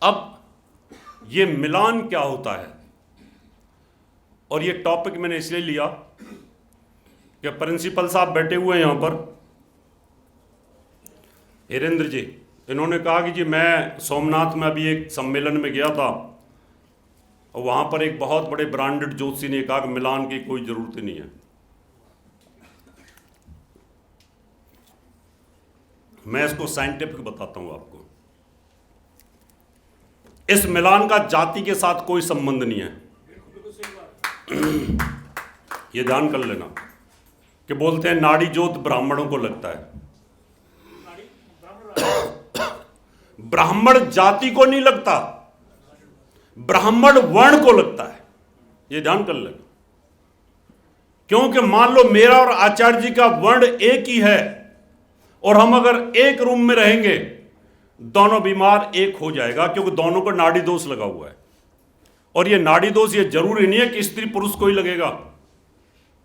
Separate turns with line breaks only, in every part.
अब ये मिलान क्या होता है, और ये टॉपिक मैंने इसलिए लिया कि प्रिंसिपल साहब बैठे हुए हैं यहां पर, हिरेंद्र जी, इन्होंने कहा कि जी मैं सोमनाथ में अभी एक सम्मेलन में गया था और वहां पर एक बहुत बड़े ब्रांडेड ज्योतिषी ने कहा कि मिलान की कोई जरूरत नहीं है। मैं इसको साइंटिफिक बताता हूं आपको। इस मिलान का जाति के साथ कोई संबंध नहीं है। ये ध्यान कर लेना कि बोलते हैं नाड़ी जोत ब्राह्मणों को लगता है। ब्राह्मण जाति को नहीं लगता, ब्राह्मण वर्ण को लगता है। ये ध्यान कर लेना, क्योंकि मान लो मेरा और आचार्य जी का वर्ण एक ही है और हम अगर एक रूम में रहेंगे, दोनों बीमार एक हो जाएगा, क्योंकि दोनों को नाड़ी दोष लगा हुआ है। और ये नाड़ी दोष ये जरूरी नहीं है कि स्त्री पुरुष को ही लगेगा,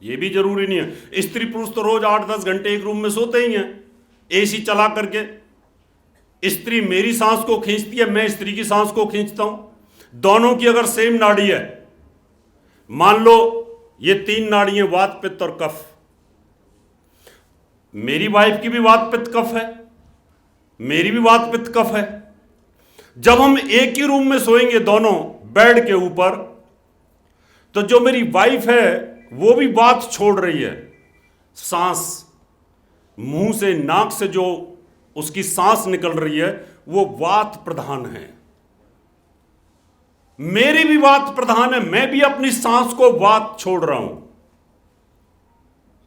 ये भी जरूरी नहीं है। स्त्री पुरुष तो रोज 8-10 घंटे एक रूम में सोते ही हैं, एसी चला करके। स्त्री मेरी सांस को खींचती है, मैं स्त्री की सांस को खींचता हूं। दोनों की अगर सेम नाड़ी है, मान लो ये 3 नाड़ी है, वात पित्त और कफ। मेरी वाइफ की भी वात पित्त कफ है, मेरी भी वात पित्त कफ है। जब हम एक ही रूम में सोएंगे दोनों बेड के ऊपर, तो जो मेरी वाइफ है वो भी वात छोड़ रही है। सांस मुंह से, नाक से जो उसकी सांस निकल रही है वो वात प्रधान है। मेरी भी वात प्रधान है, मैं भी अपनी सांस को वात छोड़ रहा हूं।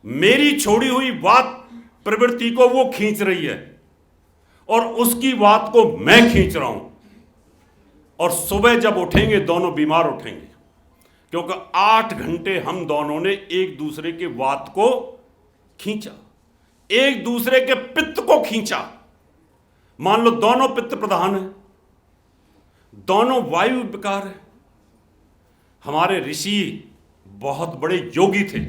मेरी छोड़ी हुई वात प्रवृत्ति को वो खींच रही है और उसकी वात को मैं खींच रहा हूं। और सुबह जब उठेंगे दोनों बीमार उठेंगे, क्योंकि 8 घंटे हम दोनों ने एक दूसरे के वात को खींचा, एक दूसरे के पित्त को खींचा। मान लो दोनों पित्त प्रधान है, दोनों वायु विकार है। हमारे ऋषि बहुत बड़े योगी थे,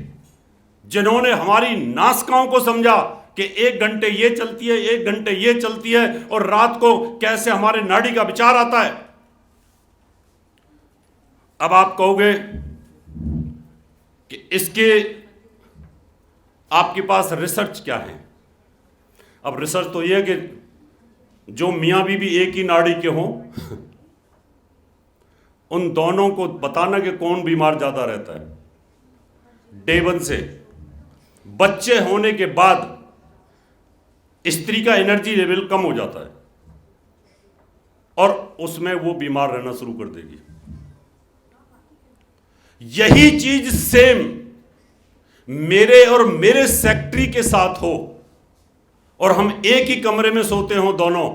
जिन्होंने हमारी नासिकाओं को समझा कि 1 घंटे ये चलती है, 1 घंटे ये चलती है, और रात को कैसे हमारे नाड़ी का विचार आता है। अब आप कहोगे कि इसके आपके पास रिसर्च क्या है। अब रिसर्च तो यह है कि जो मियां बीवी एक ही नाड़ी के हों, उन दोनों को बताना कि कौन बीमार ज्यादा रहता है। डे 1 से बच्चे होने के बाद स्त्री का एनर्जी लेवल कम हो जाता है और उसमें वो बीमार रहना शुरू कर देगी। यही चीज सेम मेरे और मेरे सेक्रेटरी के साथ हो और हम एक ही कमरे में सोते हो दोनों,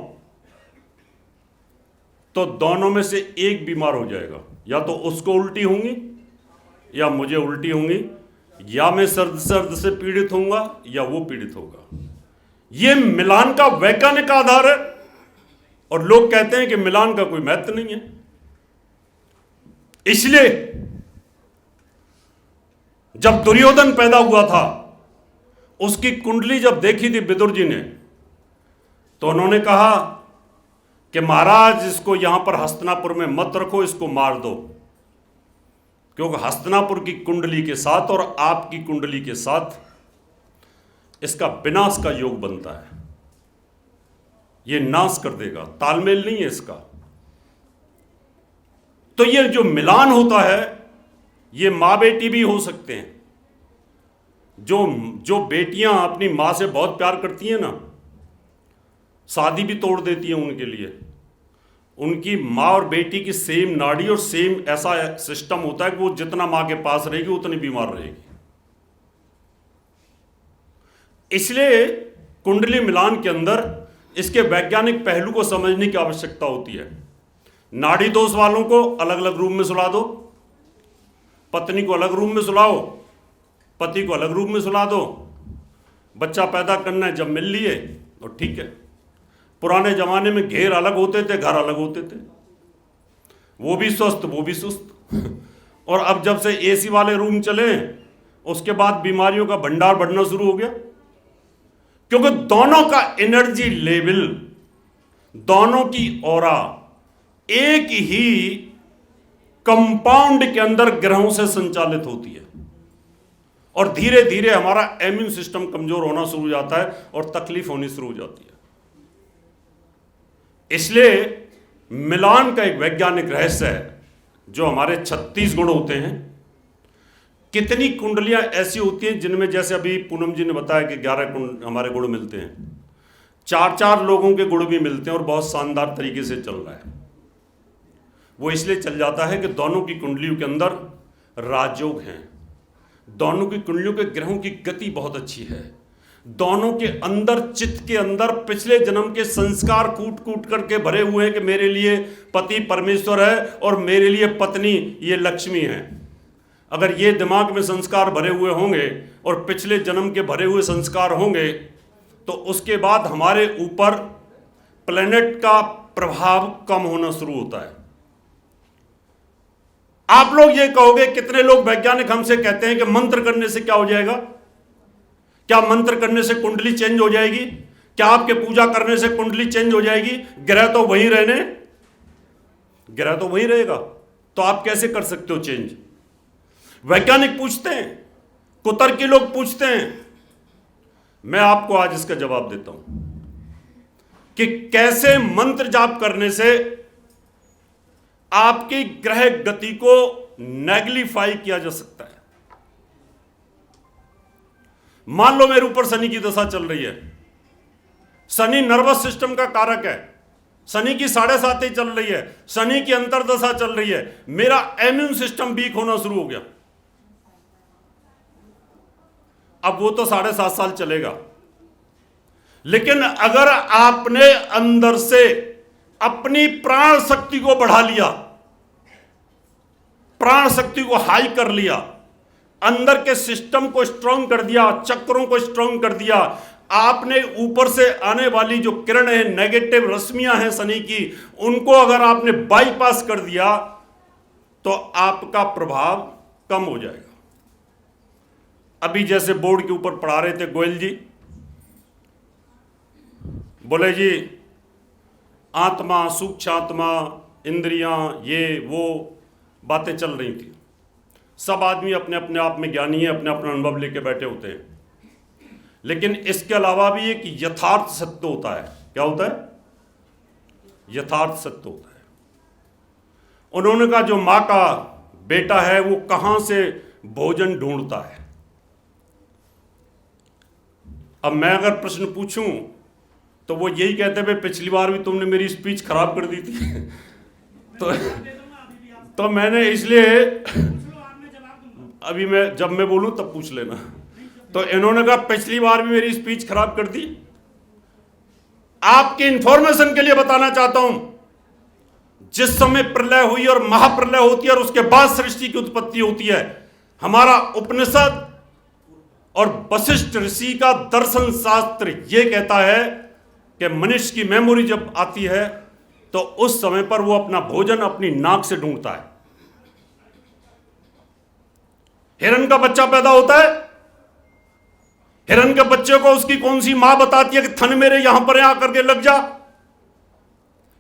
तो दोनों में से एक बीमार हो जाएगा। या तो उसको उल्टी होंगी या मुझे उल्टी होंगी, या मैं सर्द से पीड़ित होऊंगा या वो पीड़ित होगा। यह मिलान का वैज्ञानिक आधार है और लोग कहते हैं कि मिलान का कोई महत्व नहीं है। इसलिए जब दुर्योधन पैदा हुआ था, उसकी कुंडली जब देखी थी विदुर जी ने, तो उन्होंने कहा कि महाराज इसको यहां पर हस्तिनापुर में मत रखो, इसको मार दो, क्योंकि हस्तिनापुर की कुंडली के साथ और आपकी कुंडली के साथ इसका विनाश का योग बनता है। ये नाश कर देगा, तालमेल नहीं है इसका। तो ये जो मिलान होता है, ये मां बेटी भी हो सकते हैं। जो बेटियां अपनी मां से बहुत प्यार करती हैं ना, शादी भी तोड़ देती हैं उनके लिए। उनकी मां और बेटी की सेम नाड़ी और सेम ऐसा सिस्टम होता है कि वो जितना मां के पास रहेगी उतनी बीमार रहेगी। इसलिए कुंडली मिलान के अंदर इसके वैज्ञानिक पहलू को समझने की आवश्यकता होती है। नाड़ी दोष वालों को अलग अलग रूम में सुला दो, पत्नी को अलग रूम में सुलाओ, पति को अलग रूम में सुला दो। बच्चा पैदा करना है जब मिल लिए तो ठीक है। पुराने जमाने में घेर अलग होते थे, घर अलग होते थे, वो भी स्वस्थ वो भी सुस्त। और अब जब से एसी वाले रूम चले, उसके बाद बीमारियों का भंडार बढ़ना शुरू हो गया, क्योंकि दोनों का एनर्जी लेवल, दोनों की ऑरा एक ही कंपाउंड के अंदर ग्रहों से संचालित होती है, और धीरे धीरे हमारा इम्यून सिस्टम कमजोर होना शुरू हो जाता है और तकलीफ होनी शुरू हो जाती है। इसलिए मिलान का एक वैज्ञानिक रहस्य है, जो हमारे 36 गुण होते हैं। कितनी कुंडलियां ऐसी होती हैं जिनमें, जैसे अभी पूनम जी ने बताया कि 11 हमारे गुण मिलते हैं, 4-4 लोगों के गुण भी मिलते हैं और बहुत शानदार तरीके से चल रहा है। वो इसलिए चल जाता है कि दोनों की कुंडलियों के अंदर राजयोग हैं, दोनों की कुंडलियों के ग्रहों की गति बहुत अच्छी है, दोनों के अंदर चित्त के अंदर पिछले जन्म के संस्कार कूट कूट करके भरे हुए हैं कि मेरे लिए पति परमेश्वर है और मेरे लिए पत्नी ये लक्ष्मी है। अगर ये दिमाग में संस्कार भरे हुए होंगे और पिछले जन्म के भरे हुए संस्कार होंगे, तो उसके बाद हमारे ऊपर प्लेनेट का प्रभाव कम होना शुरू होता है। आप लोग ये कहोगे, कितने लोग वैज्ञानिक हमसे कहते हैं कि मंत्र करने से क्या हो जाएगा? क्या मंत्र करने से कुंडली चेंज हो जाएगी? क्या आपके पूजा करने से कुंडली चेंज हो जाएगी? ग्रह तो वही रहेगा, तो आप कैसे कर सकते हो चेंज? वैज्ञानिक पूछते हैं, कुतर्की लोग पूछते हैं। मैं आपको आज इसका जवाब देता हूं कि कैसे मंत्र जाप करने से आपकी ग्रह गति को नेग्लिफाई किया जा सकता है। मान लो मेरे ऊपर शनि की दशा चल रही है, शनि नर्वस सिस्टम का कारक है, शनि की 7.5 चल रही है, शनि की अंतरदशा चल रही है, मेरा इम्यून सिस्टम वीक होना शुरू हो गया। अब वो तो 7.5 साल चलेगा, लेकिन अगर आपने अंदर से अपनी प्राण शक्ति को बढ़ा लिया, प्राण शक्ति को हाई कर लिया, अंदर के सिस्टम को स्ट्रांग कर दिया, चक्रों को स्ट्रांग कर दिया, आपने ऊपर से आने वाली जो किरण है, नेगेटिव रश्मियां हैं शनि की, उनको अगर आपने बाईपास कर दिया तो आपका प्रभाव कम हो जाएगा। अभी जैसे बोर्ड के ऊपर पढ़ा रहे थे गोयल जी, बोले जी आत्मा, सूक्ष्मात्मा, इंद्रियां, ये वो बातें चल रही थी। सब आदमी अपने अपने आप में ज्ञानी है, अपने अपना अनुभव लेके बैठे होते हैं, लेकिन इसके अलावा भी एक यथार्थ सत्य होता है। क्या होता है? यथार्थ सत्य होता है। उन्होंने कहा, जो मां का बेटा है वो कहां से भोजन ढूंढता है। अब मैं अगर प्रश्न पूछूं तो वो यही कहते हैं, पिछली बार भी तुमने मेरी स्पीच खराब कर दी थी तो मैंने इसलिए अभी जब मैं बोलूं तब पूछ लेना। तो इन्होंने कहा पिछली बार भी मेरी स्पीच खराब कर दी। आपकी इंफॉर्मेशन के लिए बताना चाहता हूं, जिस समय प्रलय हुई और महाप्रलय होती है और उसके बाद सृष्टि की उत्पत्ति होती है, हमारा उपनिषद और वशिष्ठ ऋषि का दर्शन शास्त्र यह कहता है कि मनुष्य की मेमोरी जब आती है तो उस समय पर वो अपना भोजन अपनी नाक से ढूंढता है। हिरण का बच्चा पैदा होता है, हिरण के बच्चे को उसकी कौन सी मां बताती है कि थन मेरे यहां पर आकर के लग जा?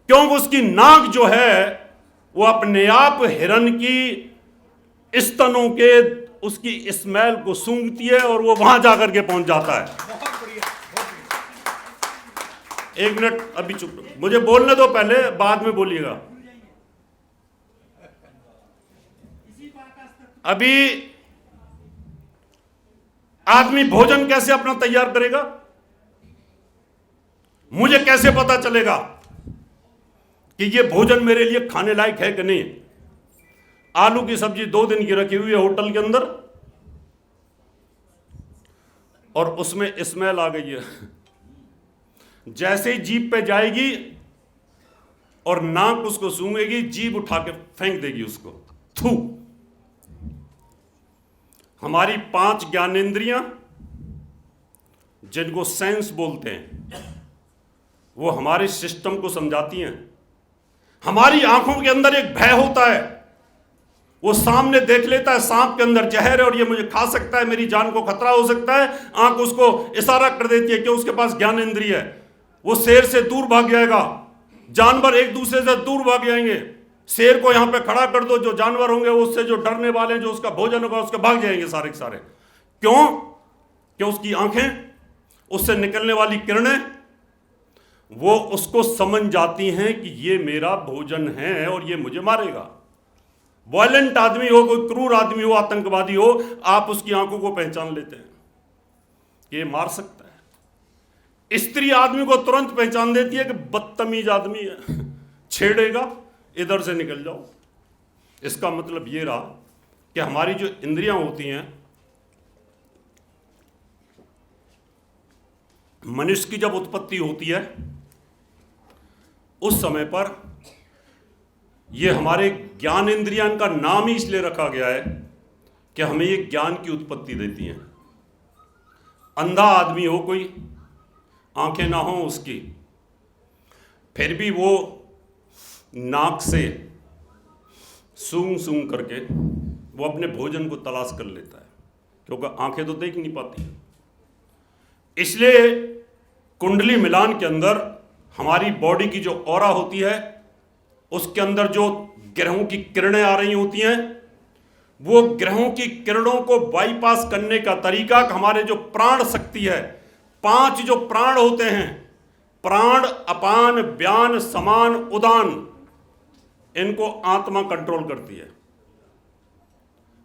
क्योंकि उसकी नाक जो है वो अपने आप हिरण की स्तनों के उसकी स्मेल को सूंघती है और वो वहां जाकर के पहुंच जाता है। एक मिनट, अभी चुप, मुझे बोलने दो पहले, बाद में बोलिएगा। अभी आदमी भोजन कैसे अपना तैयार करेगा? मुझे कैसे पता चलेगा कि ये भोजन मेरे लिए खाने लायक है कि नहीं? आलू की सब्जी 2 दिन की रखी हुई है होटल के अंदर और उसमें स्मेल आ गई है, जैसे ही जीभ पे जाएगी और नाक उसको सूंघेगी, जीभ उठा के फेंक देगी उसको, थू। हमारी 5 ज्ञानेंद्रियां जिनको सेंस बोलते हैं, वो हमारे सिस्टम को समझाती हैं। हमारी आंखों के अंदर एक भय होता है, वो सामने देख लेता है सांप के अंदर जहर है और ये मुझे खा सकता है, मेरी जान को खतरा हो सकता है, आंख उसको इशारा कर देती है कि उसके पास ज्ञान इंद्रिय है, वो शेर से दूर भाग जाएगा। जानवर एक दूसरे से दूर भाग जाएंगे। शेर को यहां पे खड़ा कर दो, जो जानवर होंगे उससे जो डरने वाले हैं, जो उसका भोजन होगा उसके भाग जाएंगे सारे के सारे। क्यों? कि उसकी आंखें, उससे निकलने वाली किरणें, वो उसको समझ जाती हैं कि ये मेरा भोजन है और ये मुझे मारेगा। वायलेंट आदमी हो, कोई क्रूर आदमी हो, आतंकवादी हो, आप उसकी आंखों को पहचान लेते हैं कि ये मार सकता है। स्त्री आदमी को तुरंत पहचान देती है कि बदतमीज आदमी है, छेड़ेगा, इधर से निकल जाओ। इसका मतलब ये रहा कि हमारी जो इंद्रियां होती हैं, मनुष्य की जब उत्पत्ति होती है उस समय पर ये हमारे ज्ञान इंद्रियां का नाम ही इसलिए रखा गया है कि हमें ये ज्ञान की उत्पत्ति देती हैं। अंधा आदमी हो कोई, आंखें ना हो उसकी, फिर भी वो नाक से सूंघ सूंघ करके वो अपने भोजन को तलाश कर लेता है, क्योंकि आंखें तो देख नहीं पाती। इसलिए कुंडली मिलान के अंदर हमारी बॉडी की जो ऑरा होती है, उसके अंदर जो ग्रहों की किरणें आ रही होती हैं, वो ग्रहों की किरणों को बाईपास करने का तरीका, हमारे जो प्राण शक्ति है, 5 जो प्राण होते हैं, प्राण, अपान, व्यान, समान, उदान, इनको आत्मा कंट्रोल करती है।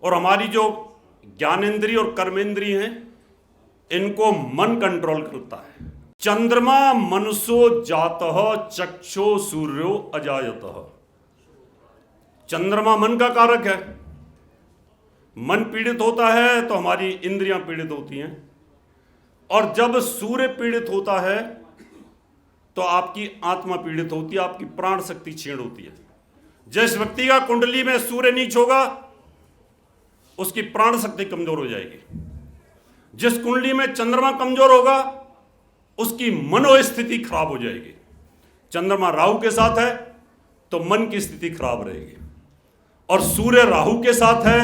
और हमारी जो ज्ञानेंद्रिय और कर्मेंद्रिय हैं, इनको मन कंट्रोल करता है। चंद्रमा मनसो जातः चक्षो सूर्यो अजायतः। चंद्रमा मन का कारक है। मन पीड़ित होता है तो हमारी इंद्रियां पीड़ित होती हैं, और जब सूर्य पीड़ित होता है तो आपकी आत्मा पीड़ित होती है, आपकी प्राण शक्ति क्षीण होती है। जिस व्यक्ति का कुंडली में सूर्य नीच होगा उसकी प्राण शक्ति कमजोर हो जाएगी। जिस कुंडली में चंद्रमा कमजोर होगा उसकी मनोस्थिति खराब हो जाएगी। चंद्रमा राहु के साथ है तो मन की स्थिति खराब रहेगी, और सूर्य राहु के साथ है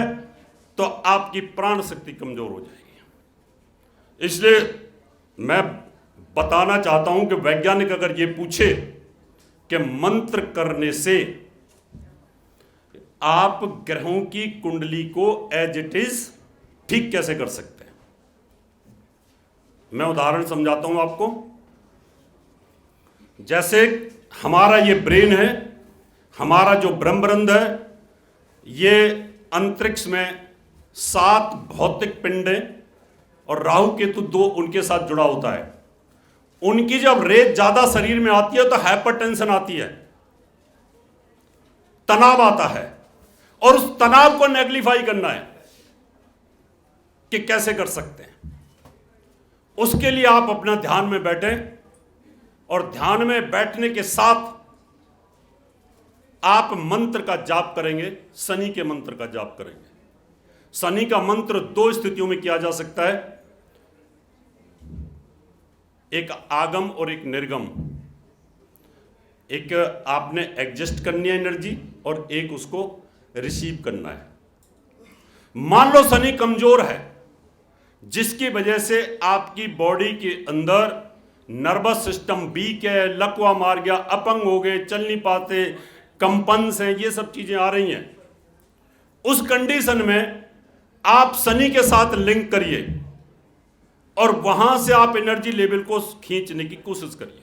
तो आपकी प्राण शक्ति कमजोर हो जाएगी। इसलिए मैं बताना चाहता हूं कि वैज्ञानिक अगर ये पूछे कि मंत्र करने से आप ग्रहों की कुंडली को एज इट इज ठीक कैसे कर सकते हैं, मैं उदाहरण समझाता हूं आपको। जैसे हमारा ये ब्रेन है, हमारा जो ब्रह्मरंध्र है, ये अंतरिक्ष में 7 भौतिक पिंड हैं, और राहु केतु 2 उनके साथ जुड़ा होता है। उनकी जब रेत ज्यादा शरीर में आती है तो हाइपरटेंशन आती है, तनाव आता है, और उस तनाव को नेगलिफाई करना है कि कैसे कर सकते हैं। उसके लिए आप अपना ध्यान में बैठें, और ध्यान में बैठने के साथ आप मंत्र का जाप करेंगे, शनि के मंत्र का जाप करेंगे। शनि का मंत्र 2 स्थितियों में किया जा सकता है, एक आगम और एक निर्गम। एक आपने एडजस्ट करनी है एनर्जी, और एक उसको रिसीव करना है। मान लो शनि कमजोर है, जिसकी वजह से आपकी बॉडी के अंदर नर्वस सिस्टम वीक है, लकवा मार गया, अपंग हो गए, चल नहीं पाते, कंपन्स हैं, ये सब चीजें आ रही हैं। उस कंडीशन में आप शनि के साथ लिंक करिए, और वहां से आप एनर्जी लेवल को खींचने की कोशिश करिए।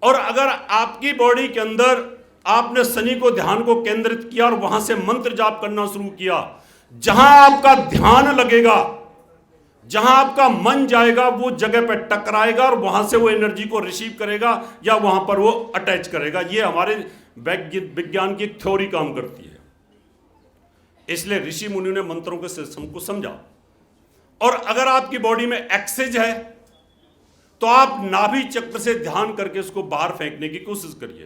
और अगर आपकी बॉडी के अंदर आपने शनि को ध्यान को केंद्रित किया और वहां से मंत्र जाप करना शुरू किया, जहां आपका ध्यान लगेगा, जहां आपका मन जाएगा, वो जगह पर टकराएगा और वहां से वो एनर्जी को रिसीव करेगा या वहां पर वो अटैच करेगा। ये हमारे विज्ञान की एक थ्योरी काम करती है। इसलिए ऋषि मुनि ने मंत्रों के सिस्टम को समझा। और अगर आपकी बॉडी में एक्सेज है तो आप नाभि चक्र से ध्यान करके उसको बाहर फेंकने की कोशिश करिए।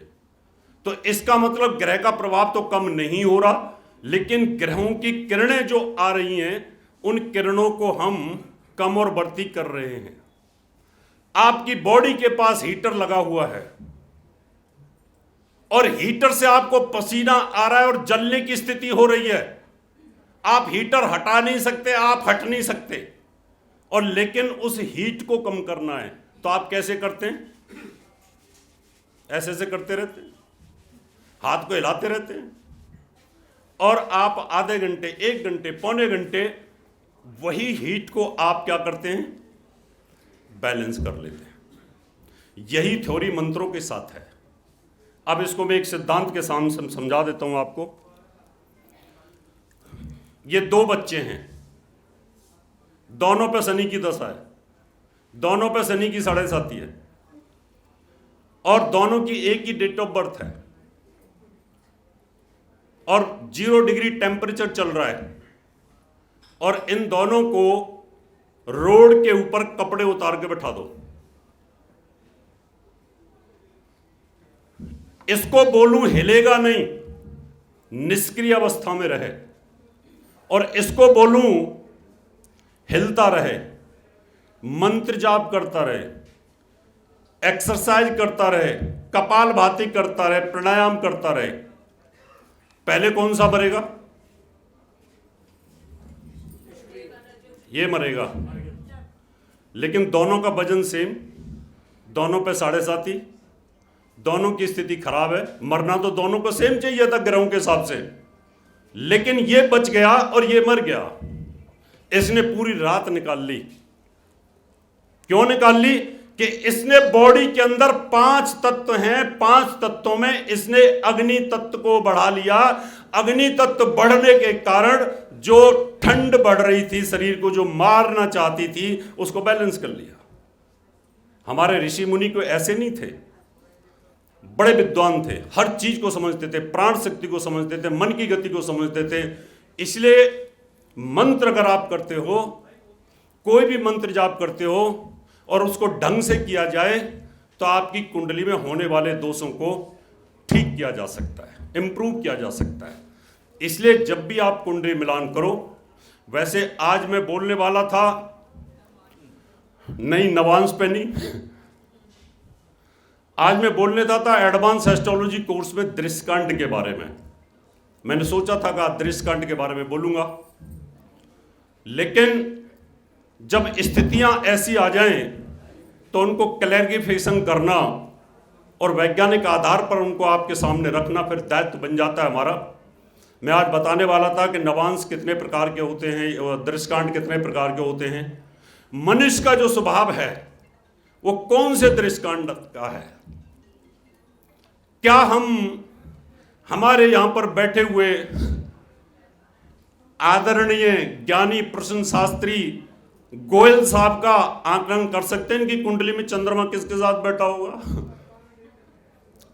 तो इसका मतलब ग्रह का प्रभाव तो कम नहीं हो रहा, लेकिन ग्रहों की किरणें जो आ रही हैं उन किरणों को हम कम और बढ़ती कर रहे हैं। आपकी बॉडी के पास हीटर लगा हुआ है, और हीटर से आपको पसीना आ रहा है और जलने की स्थिति हो रही है। आप हीटर हटा नहीं सकते, आप हट नहीं सकते, और लेकिन उस हीट को कम करना है तो आप कैसे करते हैं? ऐसे ऐसे करते रहते हैं, हाथ को हिलाते रहते हैं, और आप आधे घंटे, 1 घंटे, पौने घंटे वही हीट को आप क्या करते हैं, बैलेंस कर लेते हैं। यही थ्योरी मंत्रों के साथ है। अब इसको मैं एक सिद्धांत के सामने समझा देता हूं आपको। ये 2 बच्चे हैं, दोनों पे शनि की दशा है, दोनों पे शनि की 7.5 है, और दोनों की एक ही डेट ऑफ बर्थ है, और 0 डिग्री टेम्परेचर चल रहा है, और इन दोनों को रोड के ऊपर कपड़े उतार के बैठा दो। इसको बोलूं हिलेगा नहीं, निष्क्रिय अवस्था में रहे, और इसको बोलूं हिलता रहे, मंत्र जाप करता रहे, एक्सरसाइज करता रहे, कपालभाति करता रहे, प्राणायाम करता रहे, पहले कौन सा मरेगा? ये मरेगा। लेकिन दोनों का वजन सेम, दोनों पे 7.5, दोनों की स्थिति खराब है, मरना तो दोनों को सेम चाहिए था ग्रहों के हिसाब से, लेकिन ये बच गया और ये मर गया। इसने पूरी रात निकाल ली। क्यों निकाल ली? कि इसने बॉडी के अंदर 5 तत्व हैं, 5 तत्वों में इसने अग्नि तत्व को बढ़ा लिया। अग्नि तत्व बढ़ने के कारण जो ठंड बढ़ रही थी, शरीर को जो मारना चाहती थी, उसको बैलेंस कर लिया। हमारे ऋषि मुनि को ऐसे नहीं थे, बड़े विद्वान थे, हर चीज को समझते थे, प्राण शक्ति को समझते थे, मन की गति को समझते थे। इसलिए मंत्र अगर आप करते हो, कोई भी मंत्र जाप करते हो और उसको ढंग से किया जाए, तो आपकी कुंडली में होने वाले दोषों को ठीक किया जा सकता है, इंप्रूव किया जा सकता है। इसलिए जब भी आप कुंडली मिलान करो, वैसे आज मैं बोलने वाला था नई नवांश पे नहीं, आज मैं बोलने था एडवांस एस्ट्रोलॉजी कोर्स में दृश्यकांड के बारे में। मैंने सोचा था कि दृश्यकांड के बारे में बोलूंगा, लेकिन जब स्थितियां ऐसी आ जाएं तो उनको क्लैरिफिकेशन करना और वैज्ञानिक आधार पर उनको आपके सामने रखना फिर दायित्व बन जाता है हमारा। मैं आज बताने वाला था कि नवांश कितने प्रकार के होते हैं और दृश्यकांड कितने प्रकार के होते हैं। मनुष्य का जो स्वभाव है वो कौन से दृश्यकांड का है? क्या हमारे यहां पर बैठे हुए आदरणीय ज्ञानी प्रसन्न शास्त्री गोयल साहब का आकलन कर सकते हैं इनकी कुंडली में चंद्रमा किसके साथ बैठा होगा,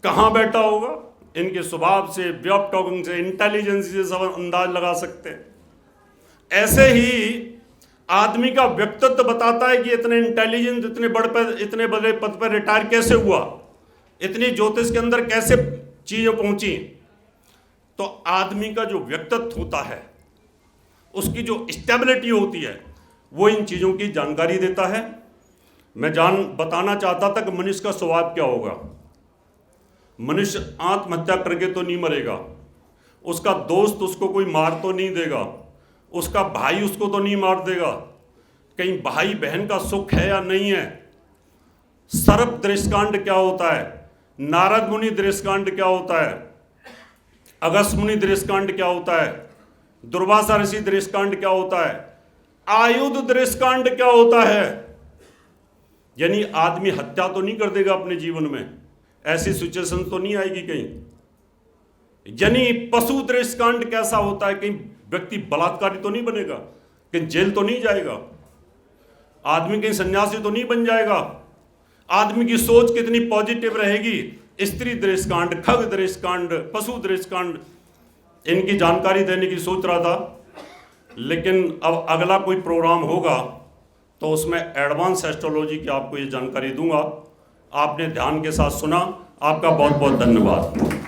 कहां बैठा होगा? इनके स्वभाव से, व्यप टॉकिंग से, इंटेलिजेंस से सब अंदाज लगा सकते हैं। ऐसे ही आदमी का व्यक्तित्व बताता है कि इतने इंटेलिजेंट, इतने बड़े पद पर रिटायर कैसे हुआ, इतनी ज्योतिष के अंदर कैसे चीजें पहुंची। तो आदमी का जो व्यक्तित्व होता है, उसकी जो स्टेबिलिटी होती है, वो इन चीजों की जानकारी देता है। मैं बताना चाहता था कि मनुष्य का स्वभाव क्या होगा। मनुष्य आत्महत्या करके तो नहीं मरेगा, उसका दोस्त उसको कोई मार तो नहीं देगा, उसका भाई उसको तो नहीं मार देगा, कहीं भाई बहन का सुख है या नहीं है। सर्प दृश्यकांड क्या होता है, नारद मुनि दृश्यकांड क्या होता है, अगस्त मुनि दृश्यकांड क्या होता है, दुर्वासा ऋषि दृश्यकांड क्या होता है, आयुध दृश्यकांड क्या होता है। यानी आदमी हत्या तो नहीं कर देगा अपने जीवन में, ऐसी सिचुएशन तो नहीं आएगी कहीं। यानी पशु दृश्यकांड कैसा होता है, कहीं व्यक्ति बलात्कारी तो नहीं बनेगा, कहीं जेल तो नहीं जाएगा, आदमी कहीं सन्यासी तो नहीं बन जाएगा, आदमी की सोच कितनी पॉजिटिव रहेगी। स्त्री दृश्यकांड, खग दृश्यकांड, पशु दृश्यकांड, इनकी जानकारी देने की सोच रहा था। लेकिन अब अगला कोई प्रोग्राम होगा तो उसमें एडवांस एस्ट्रोलॉजी की आपको ये जानकारी दूंगा। आपने ध्यान के साथ सुना, आपका बहुत बहुत धन्यवाद।